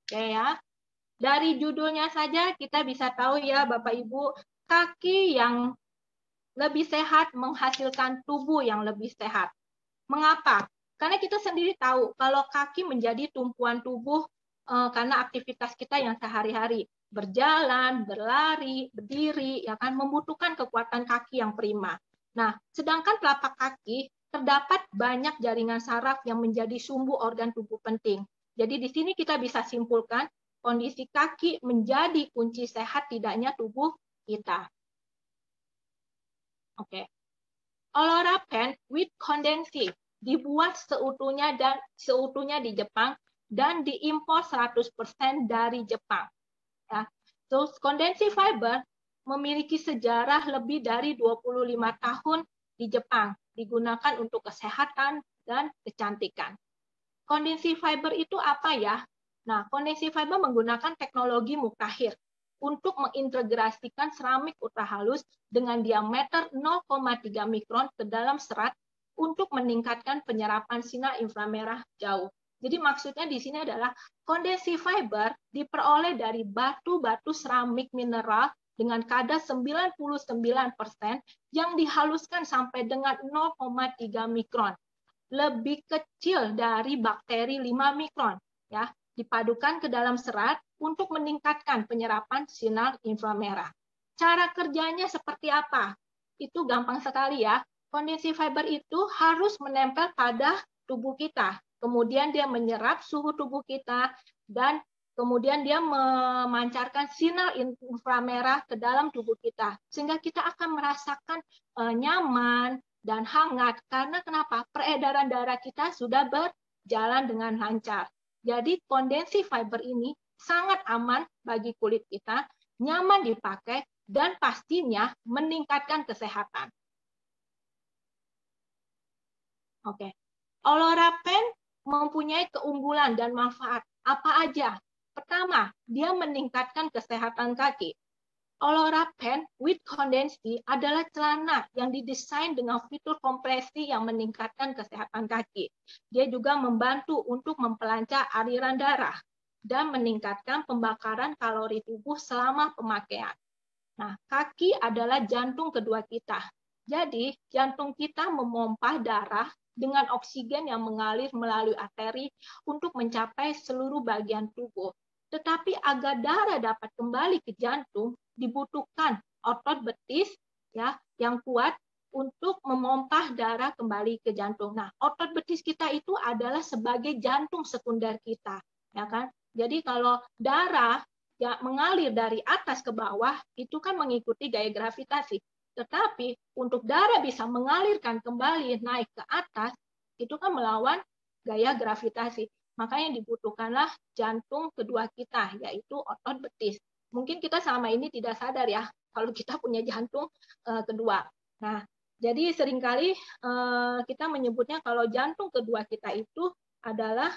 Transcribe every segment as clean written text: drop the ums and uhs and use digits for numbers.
Oke ya. Dari judulnya saja kita bisa tahu ya Bapak Ibu, kaki yang lebih sehat menghasilkan tubuh yang lebih sehat. Mengapa? Karena kita sendiri tahu kalau kaki menjadi tumpuan tubuh karena aktivitas kita yang sehari-hari, berjalan, berlari, berdiri, ya kan, membutuhkan kekuatan kaki yang prima. Nah, sedangkan telapak kaki terdapat banyak jaringan saraf yang menjadi sumbu organ tubuh penting. Jadi di sini kita bisa simpulkan kondisi kaki menjadi kunci sehat tidaknya tubuh kita. Oke. Oloropen with Kondensi dibuat seutuhnya di Jepang dan diimpor 100% dari Jepang. Ya. Terus kondensi fiber memiliki sejarah lebih dari 25 tahun di Jepang, digunakan untuk kesehatan dan kecantikan. Kondensi fiber itu apa ya? Nah, kondensi fiber menggunakan teknologi mutakhir untuk mengintegrasikan seramik ultrahalus dengan diameter 0,3 mikron ke dalam serat untuk meningkatkan penyerapan sinar inframerah jauh. Jadi maksudnya di sini adalah kondensi fiber diperoleh dari batu-batu seramik mineral dengan kadar 99% yang dihaluskan sampai dengan 0,3 mikron. Lebih kecil dari bakteri 5 mikron, ya, dipadukan ke dalam serat untuk meningkatkan penyerapan sinar inframerah. Cara kerjanya seperti apa? Itu gampang sekali ya. Kondensi fiber itu harus menempel pada tubuh kita. Kemudian dia menyerap suhu tubuh kita dan kemudian dia memancarkan sinar inframerah ke dalam tubuh kita. Sehingga kita akan merasakan nyaman dan hangat. Karena kenapa? Peredaran darah kita sudah berjalan dengan lancar. Jadi kondensi fiber ini sangat aman bagi kulit kita, nyaman dipakai, dan pastinya meningkatkan kesehatan. Oke. Oloropen mempunyai keunggulan dan manfaat apa aja? Pertama, dia meningkatkan kesehatan kaki. Oloropen with Kondensi adalah celana yang didesain dengan fitur kompresi yang meningkatkan kesehatan kaki. Dia juga membantu untuk mempelancar aliran darah dan meningkatkan pembakaran kalori tubuh selama pemakaian. Nah, kaki adalah jantung kedua kita. Jadi, jantung kita memompa darah dengan oksigen yang mengalir melalui arteri untuk mencapai seluruh bagian tubuh. Tetapi agar darah dapat kembali ke jantung, dibutuhkan otot betis ya yang kuat untuk memompa darah kembali ke jantung. Nah, otot betis kita itu adalah sebagai jantung sekunder kita, ya kan? Jadi kalau darah ya mengalir dari atas ke bawah itu kan mengikuti gaya gravitasi. Tetapi untuk darah bisa mengalirkan kembali naik ke atas itu kan melawan gaya gravitasi. Makanya dibutuhkanlah jantung kedua kita, yaitu otot betis. Mungkin kita selama ini tidak sadar ya kalau kita punya jantung kedua. Nah, jadi seringkali kita menyebutnya kalau jantung kedua kita itu adalah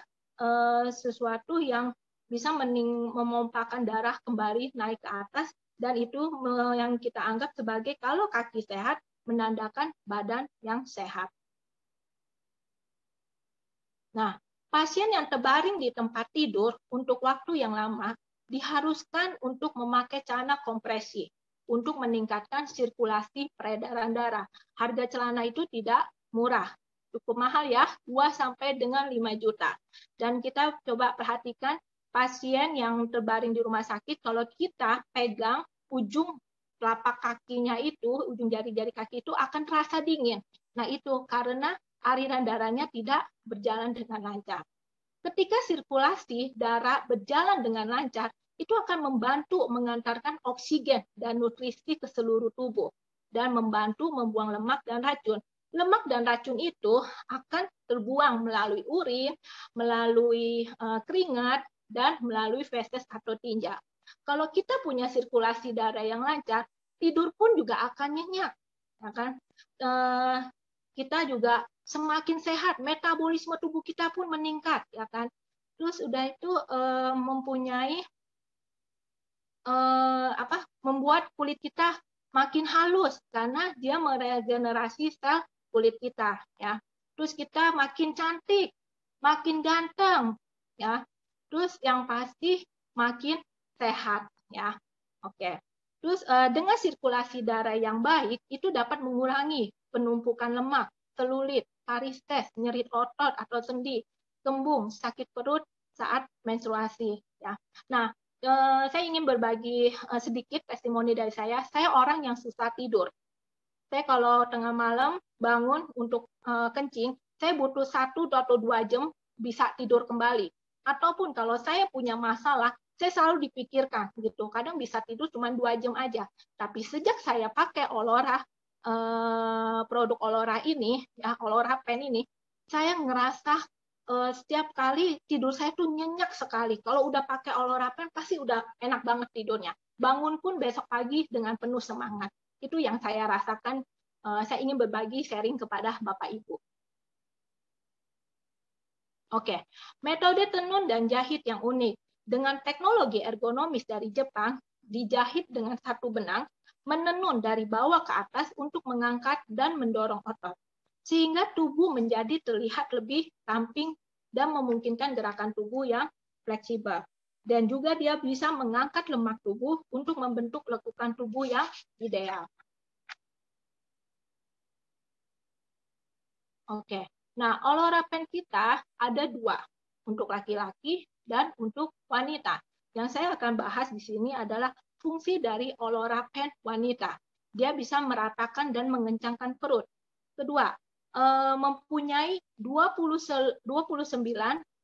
sesuatu yang bisa memompakan darah kembali naik ke atas, dan itu yang kita anggap sebagai kalau kaki sehat menandakan badan yang sehat. Nah, pasien yang terbaring di tempat tidur untuk waktu yang lama diharuskan untuk memakai celana kompresi untuk meningkatkan sirkulasi peredaran darah. Harga celana itu tidak murah, cukup mahal ya, 2 sampai dengan 5 juta. Dan kita coba perhatikan pasien yang terbaring di rumah sakit, kalau kita pegang ujung telapak kakinya itu, ujung jari-jari kaki itu akan terasa dingin. Nah, itu karena aliran darahnya tidak berjalan dengan lancar. Ketika sirkulasi darah berjalan dengan lancar, itu akan membantu mengantarkan oksigen dan nutrisi ke seluruh tubuh dan membantu membuang lemak dan racun. Lemak dan racun itu akan terbuang melalui urin, melalui keringat, dan melalui feses atau tinja. Kalau kita punya sirkulasi darah yang lancar, tidur pun juga akan nyenyak, ya kan? Kita juga semakin sehat, metabolisme tubuh kita pun meningkat, ya kan? Terus udah itu mempunyai membuat kulit kita makin halus karena dia meregenerasi sel kulit kita, ya. Terus kita makin cantik, makin ganteng, ya. Terus yang pasti makin sehat ya. Oke. Terus dengan sirkulasi darah yang baik itu dapat mengurangi penumpukan lemak, selulit, varisces, nyeri otot atau sendi, kembung, sakit perut saat menstruasi ya. Nah, saya ingin berbagi sedikit testimoni dari saya. Saya orang yang susah tidur. Saya kalau tengah malam bangun untuk kencing, saya butuh 1 atau 2 jam bisa tidur kembali. Ataupun kalau saya punya masalah, saya selalu dipikirkan gitu. Kadang bisa tidur cuma 2 jam aja. Tapi sejak saya pakai Olora, produk Olora ini, ya Olora Pen ini, saya ngerasa setiap kali tidur saya tuh nyenyak sekali. Kalau udah pakai Olora Pen pasti udah enak banget tidurnya. Bangun pun besok pagi dengan penuh semangat. Itu yang saya rasakan. Saya ingin berbagi sharing kepada Bapak Ibu. Oke, metode tenun dan jahit yang unik. Dengan teknologi ergonomis dari Jepang, dijahit dengan satu benang, menenun dari bawah ke atas untuk mengangkat dan mendorong otot. Sehingga tubuh menjadi terlihat lebih ramping dan memungkinkan gerakan tubuh yang fleksibel. Dan juga dia bisa mengangkat lemak tubuh untuk membentuk lekukan tubuh yang ideal. Oke, nah Olora Pen kita ada 2, untuk laki-laki dan untuk wanita. Yang saya akan bahas di sini adalah fungsi dari Olora Pen wanita. Dia bisa meratakan dan mengencangkan perut. Kedua, mempunyai 29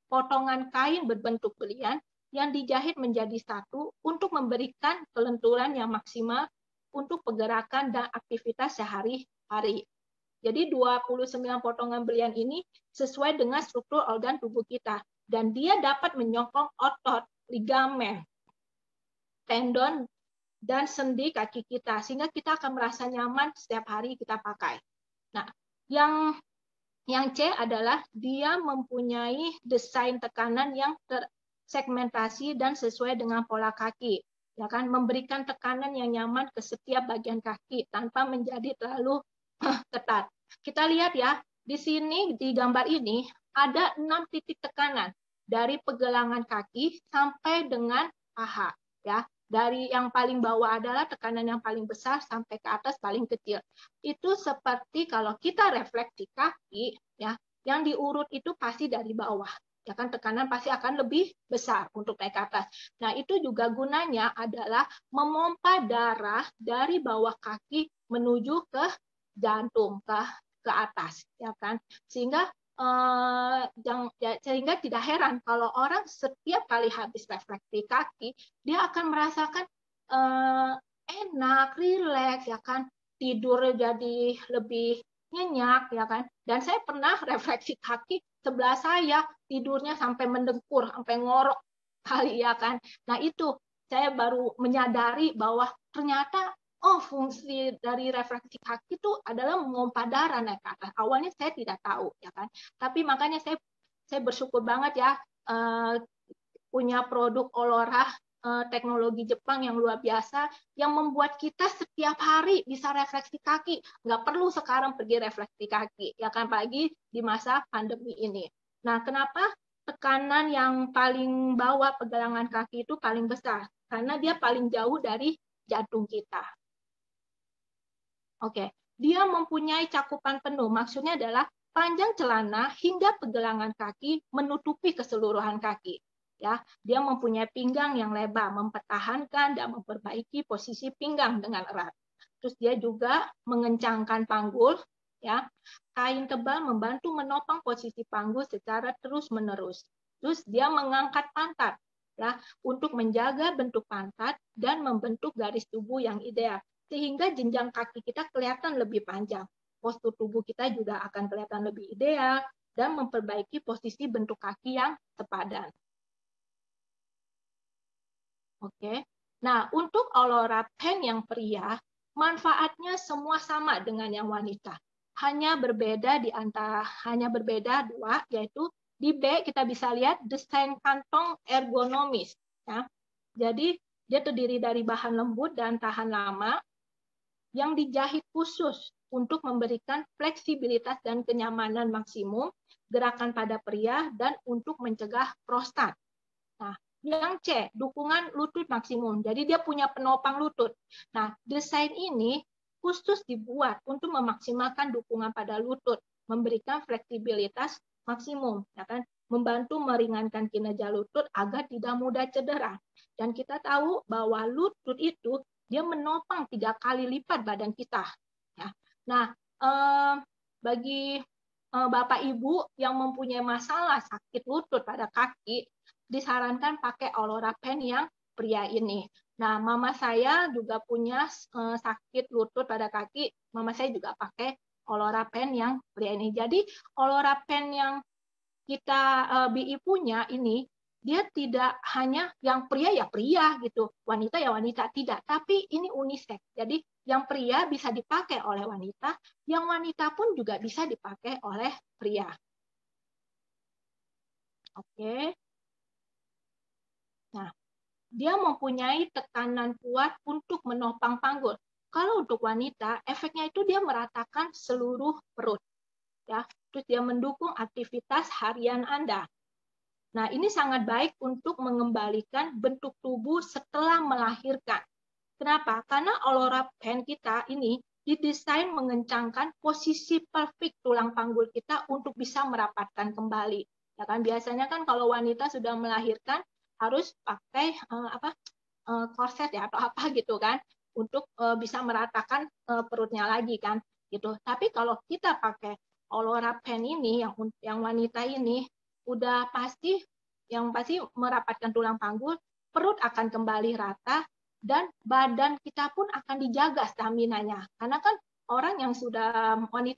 potongan kain berbentuk belian yang dijahit menjadi satu untuk memberikan kelenturan yang maksimal untuk pergerakan dan aktivitas sehari-hari. Jadi 29 potongan belian ini sesuai dengan struktur organ tubuh kita. Dan dia dapat menyokong otot, ligamen, tendon, dan sendi kaki kita. Sehingga kita akan merasa nyaman setiap hari kita pakai. Nah, yang C adalah dia mempunyai desain tekanan yang tersegmentasi dan sesuai dengan pola kaki. Ya kan, memberikan tekanan yang nyaman ke setiap bagian kaki tanpa menjadi terlalu ketat. Kita lihat ya, di sini di gambar ini ada 6 titik tekanan dari pergelangan kaki sampai dengan paha ya. Dari yang paling bawah adalah tekanan yang paling besar sampai ke atas paling kecil. Itu seperti kalau kita refleksi kaki ya, yang diurut itu pasti dari bawah. Ya kan, tekanan pasti akan lebih besar untuk naik ke atas. Nah, itu juga gunanya adalah memompa darah dari bawah kaki menuju ke jantung ke atas, ya kan, sehingga sehingga tidak heran kalau orang setiap kali habis refleksi kaki dia akan merasakan enak, rileks, ya kan, tidur jadi lebih nyenyak, ya kan. Dan saya pernah refleksi kaki sebelah saya tidurnya sampai mendengkur, sampai ngorok kali, ya kan. Nah itu saya baru menyadari bahwa ternyata fungsi dari refleksi kaki itu adalah memompa darah naik ke atas. Awalnya saya tidak tahu, ya kan. Tapi makanya saya bersyukur banget ya punya produk Olora teknologi Jepang yang luar biasa yang membuat kita setiap hari bisa refleksi kaki. Nggak perlu sekarang pergi refleksi kaki, ya kan, apalagi di masa pandemi ini. Nah, kenapa tekanan yang paling bawah pergelangan kaki itu paling besar? Karena dia paling jauh dari jantung kita. Oke, dia mempunyai cakupan penuh. Maksudnya adalah panjang celana hingga pergelangan kaki menutupi keseluruhan kaki. Ya, dia mempunyai pinggang yang lebar, mempertahankan dan memperbaiki posisi pinggang dengan erat. Terus dia juga mengencangkan panggul, ya. Kain tebal membantu menopang posisi panggul secara terus-menerus. Terus dia mengangkat pantat, ya, untuk menjaga bentuk pantat dan membentuk garis tubuh yang ideal. Sehingga jenjang kaki kita kelihatan lebih panjang. Postur tubuh kita juga akan kelihatan lebih ideal dan memperbaiki posisi bentuk kaki yang sepadan. Oke. Nah, untuk Olora Pen yang pria, manfaatnya semua sama dengan yang wanita. Hanya berbeda dua, yaitu di B kita bisa lihat desain kantong ergonomis. Ya. Jadi dia terdiri dari bahan lembut dan tahan lama yang dijahit khusus untuk memberikan fleksibilitas dan kenyamanan maksimum, gerakan pada pria, dan untuk mencegah prostat. Yang C, dukungan lutut maksimum. Jadi dia punya penopang lutut. Nah, desain ini khusus dibuat untuk memaksimalkan dukungan pada lutut, memberikan fleksibilitas maksimum, ya kan? Membantu meringankan kinerja lutut agar tidak mudah cedera. Dan kita tahu bahwa lutut itu dia menopang 3 kali lipat badan kita. Ya. Nah, bagi Bapak Ibu yang mempunyai masalah sakit lutut pada kaki, disarankan pakai Aurora Pen yang pria ini. Nah, mama saya juga punya sakit lutut pada kaki. Mama saya juga pakai Aurora Pen yang pria ini. Jadi Aurora Pen yang kita BI punya ini, dia tidak hanya yang pria ya pria gitu, wanita ya wanita, tidak. Tapi ini unisex. Jadi yang pria bisa dipakai oleh wanita, yang wanita pun juga bisa dipakai oleh pria. Oke. Nah, dia mempunyai tekanan kuat untuk menopang panggul. Kalau untuk wanita, efeknya itu dia meratakan seluruh perut. Ya, terus dia mendukung aktivitas harian Anda. Nah, ini sangat baik untuk mengembalikan bentuk tubuh setelah melahirkan. Kenapa? Karena Aurora Pen kita ini didesain mengencangkan posisi pelvik tulang panggul kita untuk bisa merapatkan kembali. Ya kan biasanya kan kalau wanita sudah melahirkan harus pakai korset ya atau apa gitu kan untuk bisa meratakan perutnya lagi kan gitu. Tapi kalau kita pakai Aurora Pen ini yang wanita ini udah pasti merapatkan tulang panggul, perut akan kembali rata dan badan kita pun akan dijaga stamina-nya. Karena kan wanita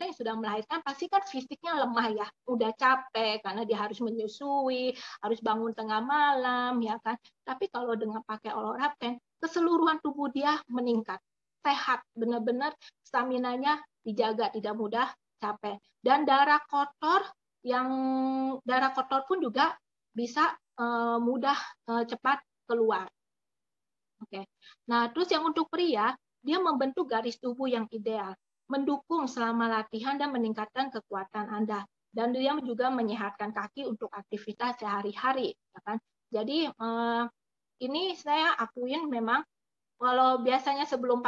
yang sudah melahirkan pasti kan fisiknya lemah ya, udah capek karena dia harus menyusui, harus bangun tengah malam ya kan. Tapi kalau dengan pakai Aurora Pen, keseluruhan tubuh dia meningkat, sehat, benar-benar stamina-nya dijaga, tidak mudah capek. Dan darah kotor pun juga bisa mudah cepat keluar. Oke. Nah, terus yang untuk pria, dia membentuk garis tubuh yang ideal, mendukung selama latihan dan meningkatkan kekuatan Anda. Dan dia juga menyehatkan kaki untuk aktivitas sehari-hari, ya kan? Jadi ini saya akuin memang kalau biasanya sebelum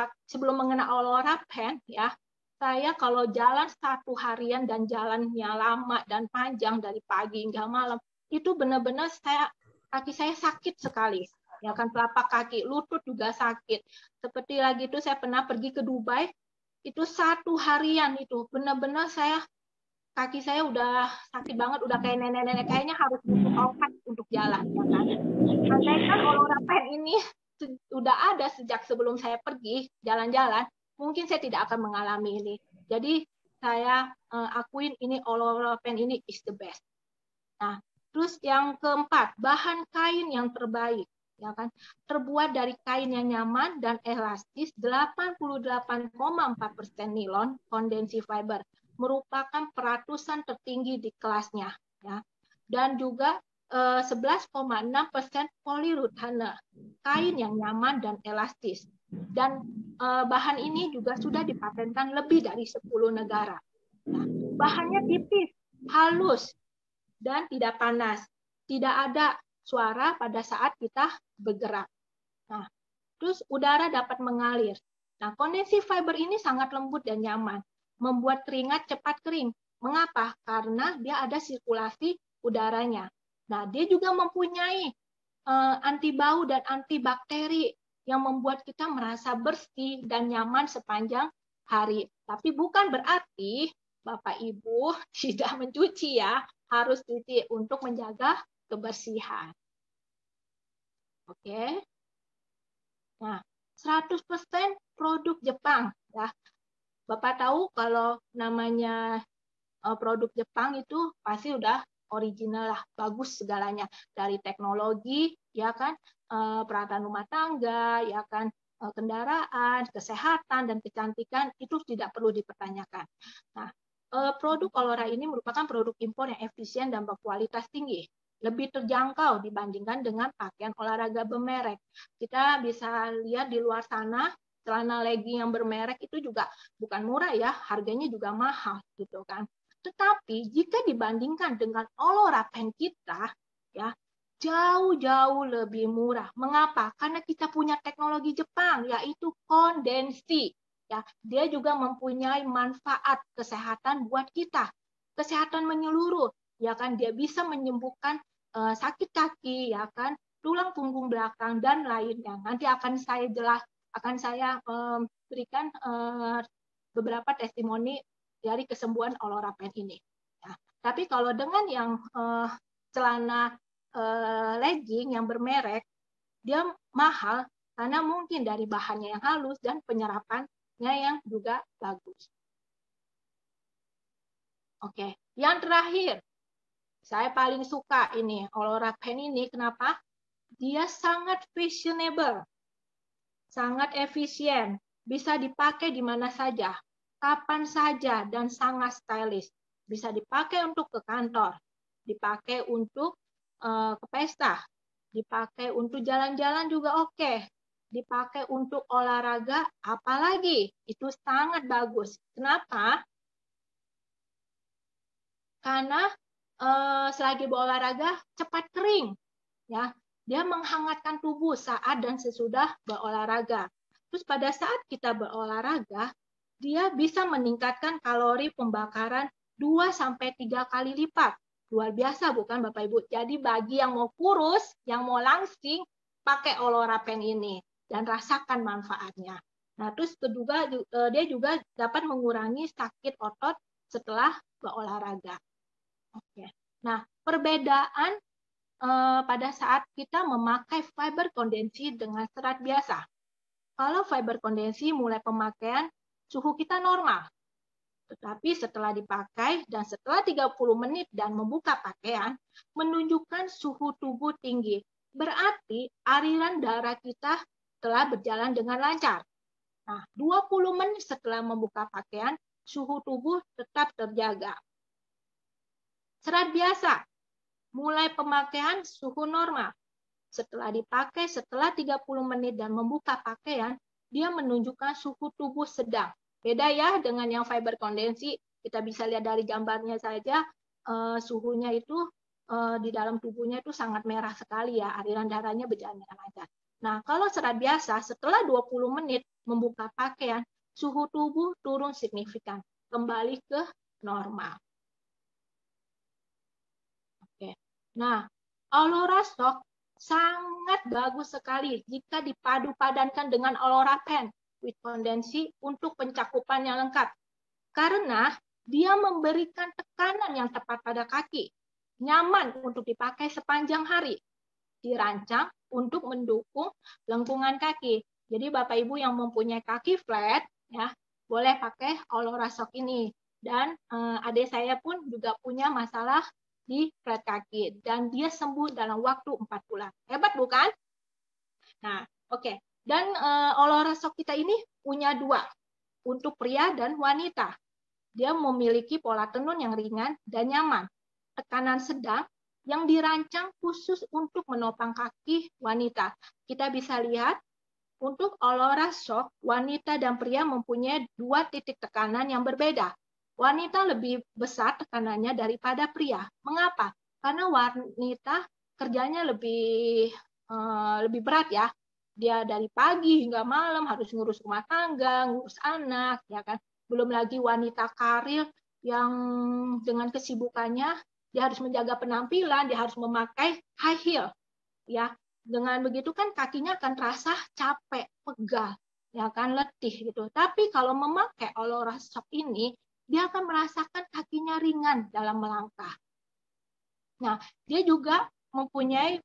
mengenal Aurora Pen ya, saya kalau jalan 1 harian dan jalannya lama dan panjang dari pagi hingga malam, itu benar-benar kaki saya sakit sekali. Ya kan telapak kaki, lutut juga sakit. Seperti lagi itu saya pernah pergi ke Dubai, itu 1 harian itu benar-benar kaki saya udah sakit banget, udah kayak nenek-nenek, kayaknya harus butuh obat untuk jalan ya kan. Andaikan Aurora Pen ini sudah ada sejak sebelum saya pergi jalan-jalan, mungkin saya tidak akan mengalami ini. Jadi saya akuin ini Aurora Pen ini is the best. Nah, terus yang keempat, bahan kain yang terbaik, ya kan? Terbuat dari kain yang nyaman dan elastis, 88,4% nilon kondensi fiber, merupakan peratusan tertinggi di kelasnya, ya. Dan juga 11,6% polyurethane, kain yang nyaman dan elastis. Dan bahan ini juga sudah dipatenkan lebih dari 10 negara. Nah, bahannya tipis, halus, dan tidak panas. Tidak ada suara pada saat kita bergerak. Nah, terus udara dapat mengalir. Nah, kondensi fiber ini sangat lembut dan nyaman, membuat keringat cepat kering. Mengapa? Karena dia ada sirkulasi udaranya. Nah, dia juga mempunyai anti bau dan antibakteri yang membuat kita merasa bersih dan nyaman sepanjang hari. Tapi bukan berarti Bapak Ibu tidak mencuci ya, harus cuci untuk menjaga kebersihan. Oke. Nah, 100% produk Jepang ya. Bapak tahu kalau namanya produk Jepang itu pasti udah original lah, bagus segalanya dari teknologi ya kan, peralatan rumah tangga ya kan, kendaraan, kesehatan dan kecantikan itu tidak perlu dipertanyakan. Nah, produk Aurora ini merupakan produk impor yang efisien dan berkualitas tinggi, lebih terjangkau dibandingkan dengan pakaian olahraga bermerek. Kita bisa lihat di luar sana celana legging yang bermerek itu juga bukan murah ya, harganya juga mahal gitu kan. Tetapi jika dibandingkan dengan Aurora Pen kita, ya jauh-jauh lebih murah. Mengapa? Karena kita punya teknologi Jepang, yaitu kondensi. Ya, dia juga mempunyai manfaat kesehatan buat kita. Kesehatan menyeluruh, ya kan? Dia bisa menyembuhkan sakit kaki, ya kan? Tulang punggung belakang dan lainnya. Nanti akan saya berikan beberapa testimoni dari kesembuhan Olora Pen ini. Ya. Tapi kalau dengan yang celana legging yang bermerek, dia mahal karena mungkin dari bahannya yang halus dan penyerapannya yang juga bagus. Oke, yang terakhir, saya paling suka ini Olora-Pen ini. Kenapa? Dia sangat fashionable, sangat efisien, bisa dipakai di mana saja, kapan saja, dan sangat stylish. Bisa dipakai untuk ke kantor, dipakai untuk ke pesta, dipakai untuk jalan-jalan juga oke, dipakai untuk olahraga, apalagi itu sangat bagus. Kenapa? Karena selagi berolahraga cepat kering, ya. Dia menghangatkan tubuh saat dan sesudah berolahraga. Terus pada saat kita berolahraga, dia bisa meningkatkan kalori pembakaran 2-3 kali lipat. Luar biasa bukan Bapak Ibu? Jadi bagi yang mau kurus, yang mau langsing, pakai Olora-Pen ini dan rasakan manfaatnya. Nah, terus kedua dia juga dapat mengurangi sakit otot setelah berolahraga. Oke. Nah, perbedaan pada saat kita memakai fiber kondensi dengan serat biasa. Kalau fiber kondensi mulai pemakaian, suhu kita normal. Tetapi setelah dipakai dan setelah 30 menit dan membuka pakaian, menunjukkan suhu tubuh tinggi. Berarti aliran darah kita telah berjalan dengan lancar. Nah, 20 menit setelah membuka pakaian, suhu tubuh tetap terjaga. Serat biasa, mulai pemakaian suhu normal. Setelah dipakai, setelah 30 menit dan membuka pakaian, dia menunjukkan suhu tubuh sedang. Beda ya dengan yang fiber kondensi, kita bisa lihat dari gambarnya saja, suhunya itu di dalam tubuhnya itu sangat merah sekali ya, aliran darahnya berjalan dengan lancar. Nah, kalau serat biasa, setelah 20 menit membuka pakaian, suhu tubuh turun signifikan, kembali ke normal. Oke. Nah, Olora Shock sangat bagus sekali jika dipadu-padankan dengan Olora-Pen with kondensi untuk pencakupan yang lengkap. Karena dia memberikan tekanan yang tepat pada kaki, nyaman untuk dipakai sepanjang hari, dirancang untuk mendukung lengkungan kaki. Jadi Bapak Ibu yang mempunyai kaki flat, ya boleh pakai Olora Shock ini. Dan adik saya pun juga punya masalah di flat kaki dan dia sembuh dalam waktu 4 bulan. Hebat bukan? Nah, oke. Dan Olora Shock kita ini punya 2 untuk pria dan wanita. Dia memiliki pola tenun yang ringan dan nyaman. Tekanan sedang yang dirancang khusus untuk menopang kaki wanita. Kita bisa lihat untuk Olora Shock, wanita dan pria mempunyai 2 titik tekanan yang berbeda. Wanita lebih besar tekanannya daripada pria. Mengapa? Karena wanita kerjanya lebih berat ya. Dia dari pagi hingga malam harus ngurus rumah tangga, ngurus anak, ya kan. Belum lagi wanita karir yang dengan kesibukannya dia harus menjaga penampilan, dia harus memakai high heel, ya. Dengan begitu kan kakinya akan terasa capek, pegal, ya kan, letih gitu. Tapi kalau memakai Olora Shock ini, dia akan merasakan kakinya ringan dalam melangkah. Nah, dia juga mempunyai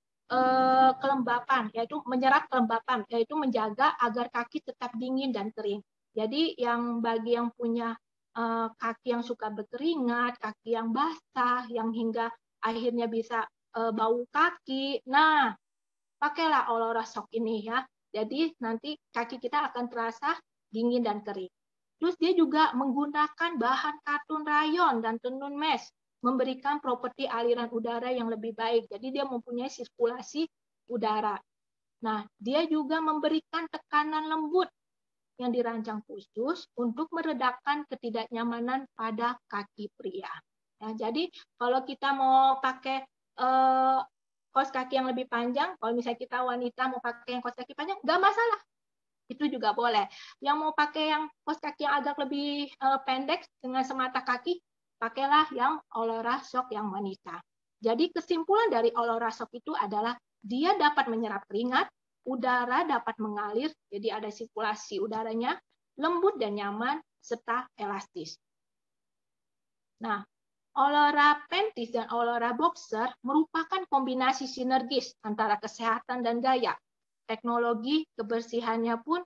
kelembapan, yaitu menyerap kelembapan, yaitu menjaga agar kaki tetap dingin dan kering. Jadi bagi yang punya kaki yang suka berkeringat, kaki yang basah, yang hingga akhirnya bisa bau kaki, nah pakailah Olora Shock ini ya. Jadi nanti kaki kita akan terasa dingin dan kering. Terus dia juga menggunakan bahan katun rayon dan tenun mesh, memberikan properti aliran udara yang lebih baik. Jadi dia mempunyai sirkulasi udara. Nah, dia juga memberikan tekanan lembut yang dirancang khusus untuk meredakan ketidaknyamanan pada kaki pria. Nah, jadi kalau kita mau pakai kaos kaki yang lebih panjang, kalau misalnya kita wanita mau pakai yang kaos kaki panjang, nggak masalah. Itu juga boleh. Yang mau pakai yang kaos kaki yang agak lebih pendek dengan semata kaki, pakailah yang Aurora Shock yang wanita. Jadi kesimpulan dari Aurora Shock itu adalah dia dapat menyerap keringat, udara dapat mengalir, jadi ada sirkulasi udaranya, lembut dan nyaman, serta elastis. Nah, Aurora Panties dan Aurora Boxer merupakan kombinasi sinergis antara kesehatan dan gaya. Teknologi kebersihannya pun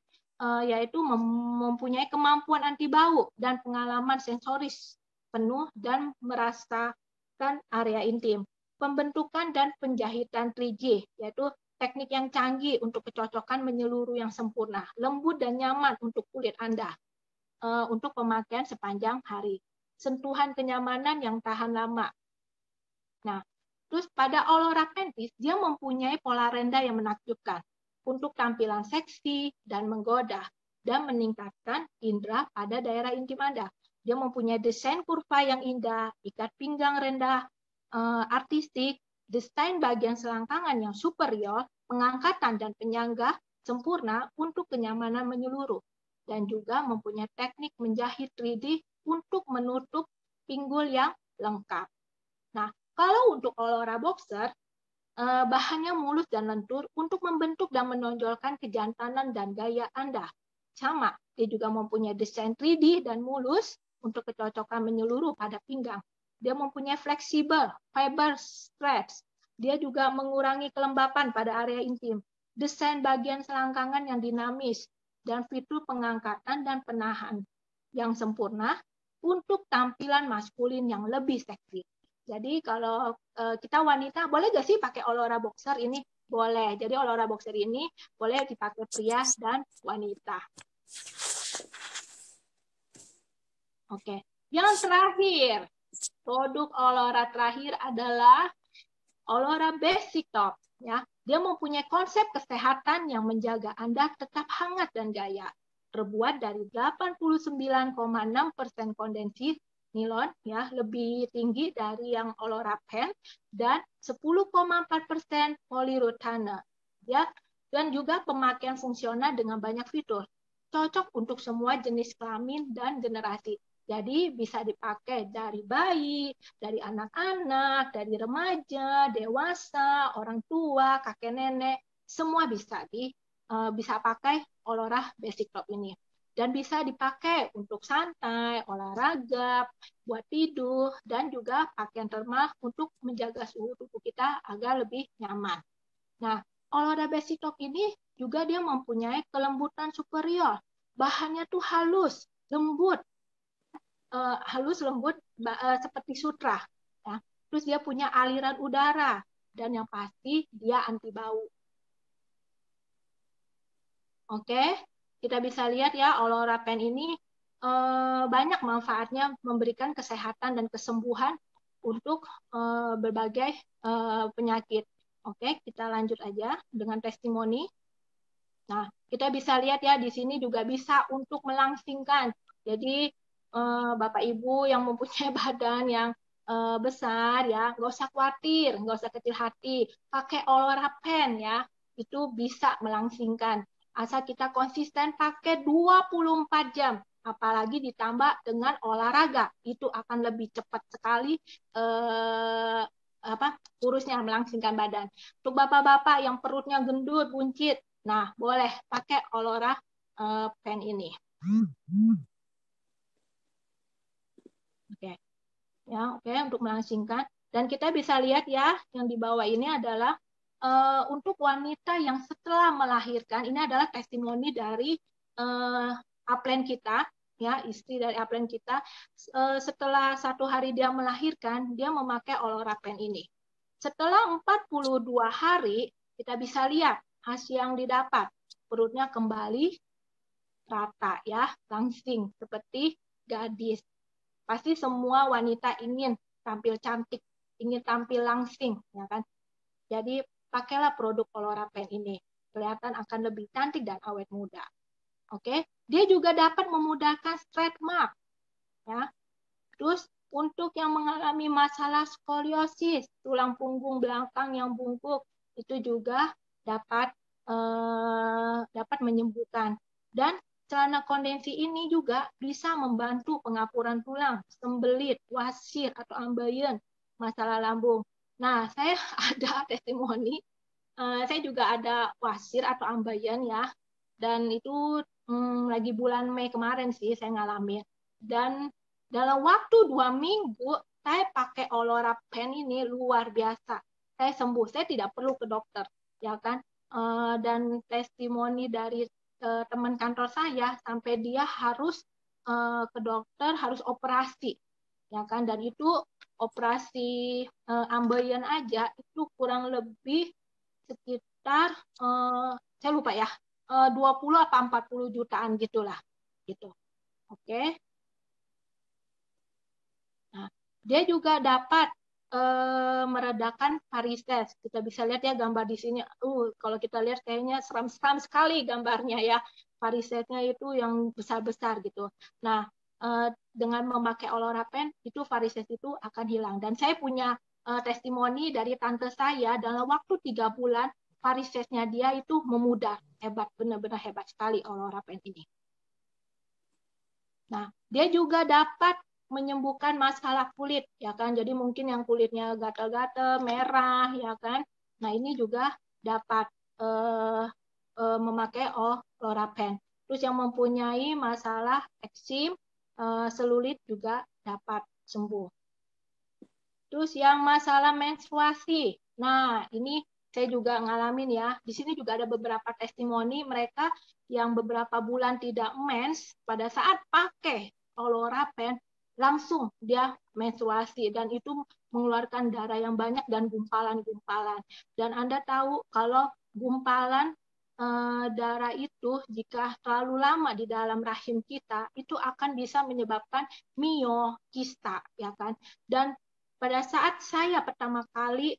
yaitu mempunyai kemampuan anti bau dan pengalaman sensoris penuh dan merasakan area intim. Pembentukan dan penjahitan 3G, yaitu teknik yang canggih untuk kecocokan menyeluruh yang sempurna, lembut dan nyaman untuk kulit Anda untuk pemakaian sepanjang hari. Sentuhan kenyamanan yang tahan lama. Nah, terus pada Aurora Panties, dia mempunyai pola rendah yang menakjubkan untuk tampilan seksi dan menggoda dan meningkatkan indera pada daerah intim Anda. Dia mempunyai desain kurva yang indah, ikat pinggang rendah, artistik, desain bagian selangkangan yang superior, pengangkatan dan penyangga sempurna untuk kenyamanan menyeluruh, dan juga mempunyai teknik menjahit 3D untuk menutup pinggul yang lengkap. Nah, kalau untuk Aurora Boxer, bahannya mulus dan lentur untuk membentuk dan menonjolkan kejantanan dan gaya Anda. Sama, dia juga mempunyai desain 3D dan mulus untuk kecocokan menyeluruh pada pinggang. Dia mempunyai fleksibel, fiber stretch. Dia juga mengurangi kelembapan pada area intim. Desain bagian selangkangan yang dinamis, dan fitur pengangkatan dan penahan yang sempurna untuk tampilan maskulin yang lebih seksi. Jadi kalau kita wanita, boleh nggak sih pakai Aurora Boxer ini? Boleh. Jadi Aurora Boxer ini boleh dipakai pria dan wanita. Oke. Yang terakhir, produk Aurora terakhir adalah Aurora Basic Top. Ya, dia mempunyai konsep kesehatan yang menjaga Anda tetap hangat dan gaya. Terbuat dari 89,6% kondensi nilon, ya, lebih tinggi dari yang Aurora Pen, dan 10,4% polyurethane, ya, dan juga pemakaian fungsional dengan banyak fitur. Cocok untuk semua jenis kelamin dan generasi. Jadi bisa dipakai dari bayi, dari anak-anak, dari remaja, dewasa, orang tua, kakek nenek, semua bisa pakai Aurora Basic Top ini. Dan bisa dipakai untuk santai, olahraga, buat tidur, dan juga pakaian thermal untuk menjaga suhu tubuh kita agar lebih nyaman. Nah, Aurora Basic Top ini juga dia mempunyai kelembutan superior. Bahannya tuh halus, lembut, seperti sutra. Ya. Terus dia punya aliran udara, dan yang pasti dia anti bau. Oke, kita bisa lihat ya, Aurora Pen ini banyak manfaatnya, memberikan kesehatan dan kesembuhan untuk berbagai penyakit. Oke, kita lanjut aja dengan testimoni. Nah, kita bisa lihat ya, di sini juga bisa untuk melangsingkan. Jadi, Bapak Ibu yang mempunyai badan yang besar, ya, nggak usah khawatir, nggak usah kecil hati. Pakai Aurora Pen, ya, itu bisa melangsingkan. Asal kita konsisten pakai 24 jam. Apalagi ditambah dengan olahraga, itu akan lebih cepat sekali kurusnya, melangsingkan badan. Untuk bapak-bapak yang perutnya gendut, buncit, nah boleh pakai Aurora Pen ini. Oke, ya, oke, untuk melangsingkan. Dan kita bisa lihat ya, yang di bawah ini adalah untuk wanita yang setelah melahirkan, ini adalah testimoni dari upline kita, ya, istri dari upline kita. Setelah 1 hari dia melahirkan, dia memakai Aurora Pen ini. Setelah 42 hari, kita bisa lihat hasil yang didapat. Perutnya kembali rata, ya, langsing seperti gadis. Pasti semua wanita ingin tampil cantik, ingin tampil langsing, ya kan? Jadi pakailah produk Aurora Pen ini. Kelihatan akan lebih cantik dan awet muda. Oke, dia juga dapat memudahkan stretch mark, ya. Terus Untuk yang mengalami masalah skoliosis, tulang punggung belakang yang bungkuk, itu juga dapat menyembuhkan. Dan celana kondensi ini juga bisa membantu pengapuran tulang, sembelit, wasir atau ambeien, masalah lambung. Nah, saya ada testimoni, saya juga ada wasir atau ambeien ya, dan itu lagi bulan Mei kemarin sih saya ngalamin. Dan dalam waktu 2 minggu, saya pakai Olora Pen ini luar biasa. Saya sembuh, saya tidak perlu ke dokter, ya kan? Dan testimoni dari teman kantor saya, sampai dia harus ke dokter, harus operasi, ya kan? Dan itu operasi ambeien aja, itu kurang lebih sekitar, saya lupa ya, 20 atau 40 jutaan gitulah, gitu. Oke. Nah, dia juga dapat meredakan varises. Kita bisa lihat ya gambar di sini. Kalau kita lihat kayaknya seram-seram sekali gambarnya ya. Varisesnya itu yang besar-besar gitu. Nah, dengan memakai Olora Pen, itu varises itu akan hilang. Dan saya punya testimoni dari tante saya, dalam waktu 3 bulan, varisesnya dia itu memudar. Hebat, benar-benar hebat sekali Olora Pen ini. Nah, dia juga dapat menyembuhkan masalah kulit, ya kan? Jadi mungkin yang kulitnya gatal-gatal, merah, ya kan? Nah, ini juga dapat memakai Olora Pen. Terus yang mempunyai masalah eksim, selulit juga dapat sembuh. Terus yang masalah menstruasi. Nah, ini saya juga ngalamin ya. Di sini juga ada beberapa testimoni mereka yang beberapa bulan tidak mens, pada saat pakai Olora Pen, langsung dia menstruasi. Dan itu mengeluarkan darah yang banyak dan gumpalan-gumpalan. Dan Anda tahu kalau gumpalan darah itu jika terlalu lama di dalam rahim kita, itu akan bisa menyebabkan miokista, ya kan? Dan pada saat saya pertama kali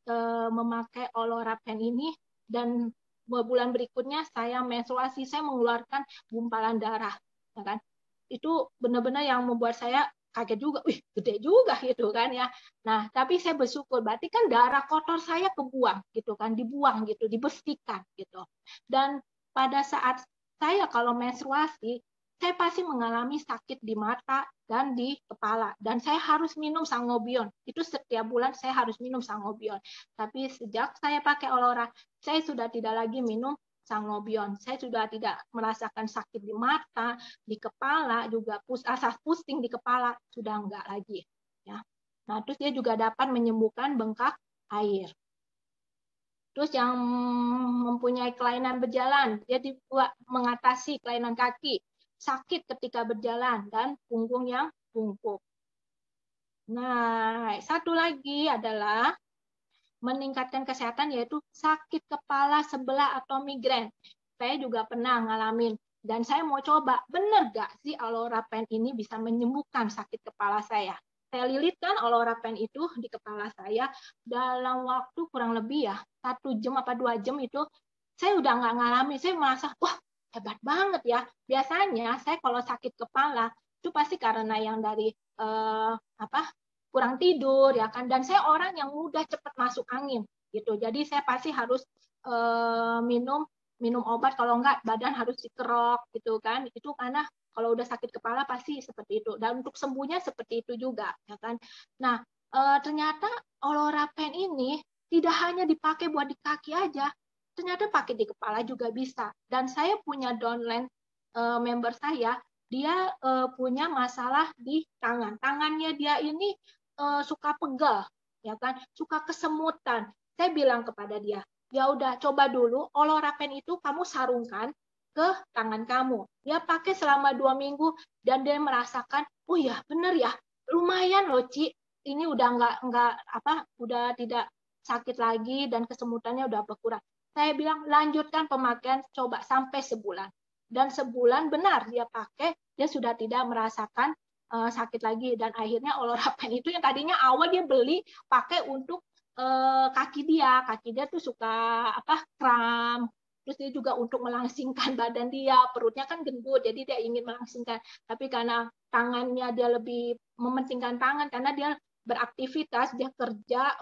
memakai Olora Pen ini, dan 2 bulan berikutnya saya menstruasi, saya mengeluarkan gumpalan darah, ya kan? Itu benar-benar yang membuat saya kaget juga, wih gede juga gitu kan ya. Nah, tapi saya bersyukur, berarti kan darah kotor saya kebuang gitu kan, dibuang gitu, dibersihkan gitu. Dan pada saat saya kalau menstruasi, saya pasti mengalami sakit di mata dan di kepala. Dan saya harus minum sangobion. Itu setiap bulan saya harus minum sangobion. Tapi sejak saya pakai Olora, saya sudah tidak lagi minum sangobion. Saya sudah tidak merasakan sakit di mata, di kepala, juga asas pusing di kepala, sudah enggak lagi. Ya. Nah, terus dia juga dapat menyembuhkan bengkak air. Terus yang mempunyai kelainan berjalan, dia dibuat mengatasi kelainan kaki, sakit ketika berjalan, dan punggung yang bungkuk. Nah, satu lagi adalah meningkatkan kesehatan, yaitu sakit kepala sebelah atau migrain. Saya juga pernah ngalamin, dan saya mau coba, benar gak sih Olora Pen ini bisa menyembuhkan sakit kepala saya? Saya lilitkan Olora Pen itu di kepala saya, dalam waktu kurang lebih ya 1 jam apa 2 jam itu saya udah nggak ngalamin. Saya merasa wah hebat banget ya. Biasanya saya kalau sakit kepala itu pasti karena yang dari kurang tidur ya kan, dan saya orang yang mudah cepat masuk angin gitu. Jadi saya pasti harus minum obat, kalau enggak badan harus dikerok gitu kan. Itu karena kalau udah sakit kepala pasti seperti itu. Dan untuk sembuhnya seperti itu juga, ya kan. Nah, ternyata Olora Pen ini tidak hanya dipakai buat di kaki aja, ternyata pakai di kepala juga bisa. Dan saya punya downline member saya, dia punya masalah di tangan. Tangannya dia ini suka pegal, ya kan, suka kesemutan. Saya bilang kepada dia, ya udah coba dulu Olora Pen itu kamu sarungkan ke tangan kamu. Dia pakai selama 2 minggu dan dia merasakan, oh ya benar ya, lumayan loh Ci, ini udah udah tidak sakit lagi dan kesemutannya udah berkurang. Saya bilang lanjutkan pemakaian, coba sampai sebulan. Dan sebulan benar dia pakai, dia sudah tidak merasakan sakit lagi. Dan akhirnya Olora Pen itu yang tadinya awal dia beli pakai untuk kaki dia tuh suka kram, Terus dia juga untuk melangsingkan badan dia, perutnya kan gendut, jadi dia ingin melangsingkan. Tapi karena tangannya dia lebih mementingkan tangan, karena dia beraktivitas, dia kerja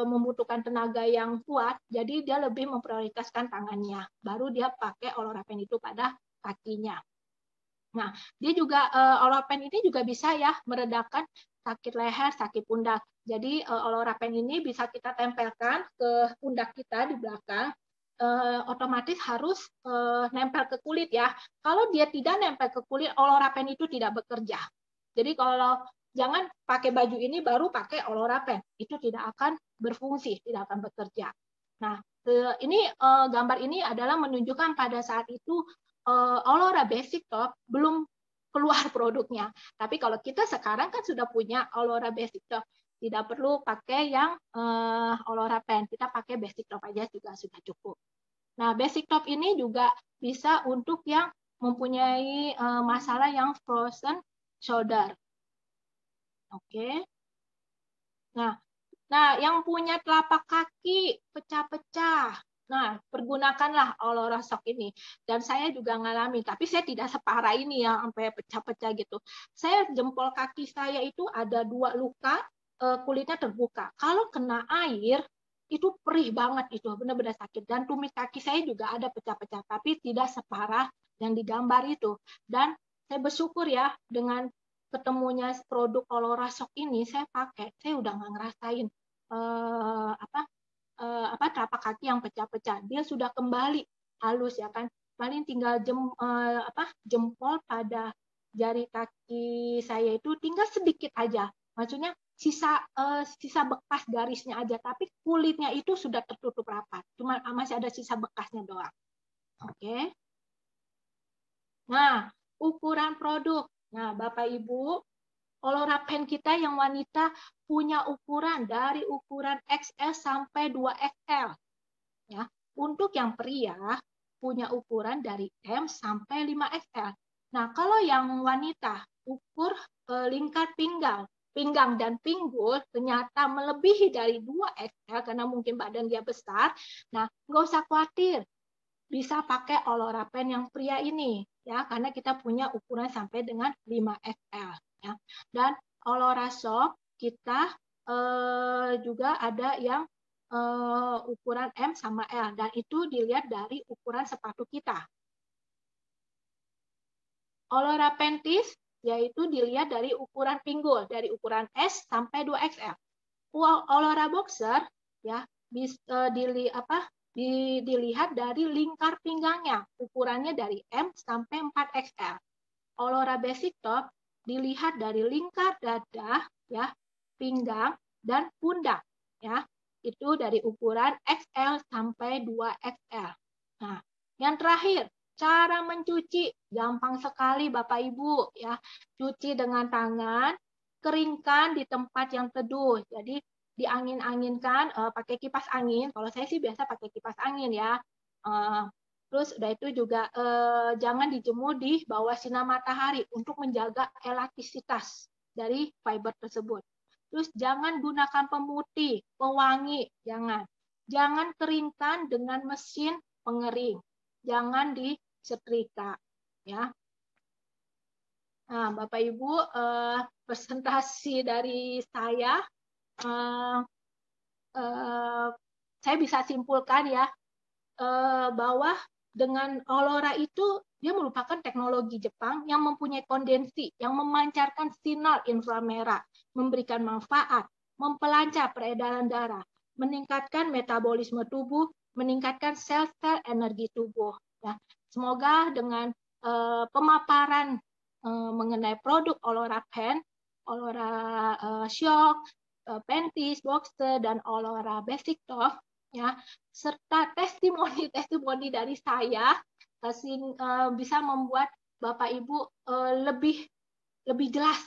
membutuhkan tenaga yang kuat, jadi dia lebih memprioritaskan tangannya. Baru dia pakai Olarapen itu pada kakinya. Nah, dia juga Olarapen ini juga bisa ya meredakan sakit leher, sakit pundak. Jadi Olarapen ini bisa kita tempelkan ke pundak kita di belakang. Otomatis harus nempel ke kulit ya. Kalau dia tidak nempel ke kulit, Olarapen itu tidak bekerja. Jadi kalau jangan pakai baju ini baru pakai Olarapen, itu tidak akan berfungsi, tidak akan bekerja. Nah, ini gambar ini adalah menunjukkan pada saat itu Olora Basic Top belum keluar produknya. Tapi kalau kita sekarang kan sudah punya Olora Basic Top, tidak perlu pakai yang Olarapen, kita pakai Basic Top aja juga sudah cukup. Nah, Basic Top ini juga bisa untuk yang mempunyai masalah yang frozen shoulder. Oke. Nah, yang punya telapak kaki pecah-pecah. Nah, pergunakanlah Olora Shock ini. Dan saya juga ngalami, tapi saya tidak separah ini ya, sampai pecah-pecah gitu. Saya jempol kaki saya itu ada 2 luka, kulitnya terbuka. Kalau kena air, itu perih banget itu, benar-benar sakit. Dan tumit kaki saya juga ada pecah-pecah, tapi tidak separah yang digambar itu. Dan saya bersyukur ya, dengan ketemunya produk Olora Shock ini, saya pakai, saya udah nggak ngerasain telapak kaki yang pecah-pecah. Dia sudah kembali halus ya kan. Paling tinggal jempol pada jari kaki saya itu tinggal sedikit aja. Maksudnya sisa bekas garisnya aja, tapi kulitnya itu sudah tertutup rapat. Cuma masih ada sisa bekasnya doang. Oke. Nah, ukuran produk. Nah, Bapak Ibu, Olarapen kita yang wanita punya ukuran dari ukuran XL sampai 2XL. Ya. Untuk yang pria punya ukuran dari M sampai 5XL. Nah, kalau yang wanita ukur lingkar pinggang dan pinggul ternyata melebihi dari 2XL karena mungkin badan dia besar. Nah, nggak usah khawatir. Bisa pakai Olarapen yang pria ini ya, karena kita punya ukuran sampai dengan 5XL ya. Dan Olora Shock kita juga ada yang ukuran M sama L, dan itu dilihat dari ukuran sepatu kita. Olarapen Tees yaitu dilihat dari ukuran pinggul, dari ukuran S sampai 2XL. Olora Boxer ya dilihat dari lingkar pinggangnya, ukurannya dari M sampai 4XL. Olora Basic Top dilihat dari lingkar dada, ya, pinggang dan pundak, ya. Itu dari ukuran XL sampai 2XL. Nah, yang terakhir, cara mencuci gampang sekali Bapak Ibu, ya. Cuci dengan tangan, keringkan di tempat yang teduh. Jadi diangin-anginkan pakai kipas angin. Kalau saya sih biasa pakai kipas angin ya. Terus udah itu juga jangan dijemur di bawah sinar matahari untuk menjaga elastisitas dari fiber tersebut. Terus jangan gunakan pemutih, pewangi, jangan. Jangan keringkan dengan mesin pengering. Jangan disetrika, ya. Nah, Bapak Ibu, presentasi dari saya saya bisa simpulkan ya bahwa dengan Olora itu dia merupakan teknologi Jepang yang mempunyai kondensi, yang memancarkan sinar inframerah, memberikan manfaat, mempelancar peredaran darah, meningkatkan metabolisme tubuh, meningkatkan sel-sel energi tubuh. Ya, semoga dengan pemaparan mengenai produk Olora Pen, Olora Shock, Panties, Boxer, dan Olora Basic Top, ya, serta testimoni dari saya bisa membuat Bapak Ibu lebih jelas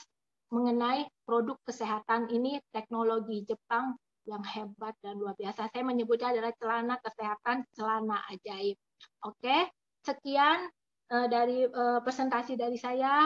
mengenai produk kesehatan ini, teknologi Jepang yang hebat dan luar biasa. Saya menyebutnya adalah celana kesehatan, celana ajaib. Oke, sekian dari presentasi dari saya.